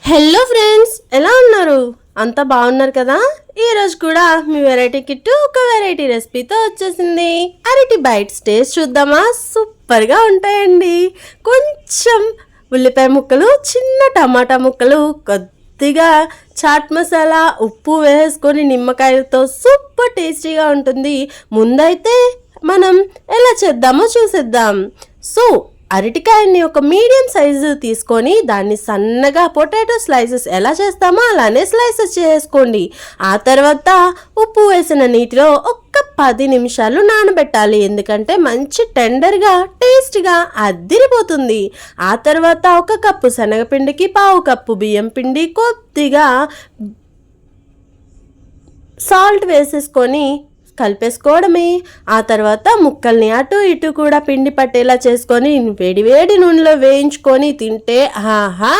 Hello friends, ఎలా ఉన్నారు? అంతా బాగున్నారు కదా? ఈరోజు కూడా మీ వెరైటీ కిట్ ఒక వెరైటీ రెసిపీతో వచ్చేసింది. అరటి బైట్స్ టేస్ట్ చూద్దామా? సూపర్గా ఉంటాయండి. కొంచెం ఉల్లిపాయ ముక్కలు, చిన్న టమాటా ముక్కలు, కొద్దిగా చాట్ మసాలా, ఉప్పు వేసుకొని నిమ్మకాయలతో సూపర్ టేస్టీగా ఉంటుంది. ముందైతే మనం ఎలా చేద్దామో చూసేద్దాం. సో అరటికాయని ఒక మీడియం సైజు తీసుకొని దాన్ని సన్నగా పొటాటో స్లైసెస్ ఎలా చేస్తామో అలానే స్లైసెస్ చేసుకోండి. ఆ తర్వాత ఉప్పు వేసిన నీటిలో ఒక్క 10 నిమిషాలు నానబెట్టాలి. ఎందుకంటే మంచి టెండర్గా టేస్ట్గా అద్దిరిపోతుంది. ఆ తర్వాత 1 కప్పు శనగపిండికి 1/2 కప్పు బియ్యం పిండి, కొద్దిగా సాల్ట్ వేసేసుకొని కలిపేసుకోవడమే. ఆ తర్వాత ముక్కల్ని అటు ఇటు కూడా పిండి పట్టేలా చేసుకొని వేడి వేడి నూనెలో వేయించుకొని తింటే ఆహా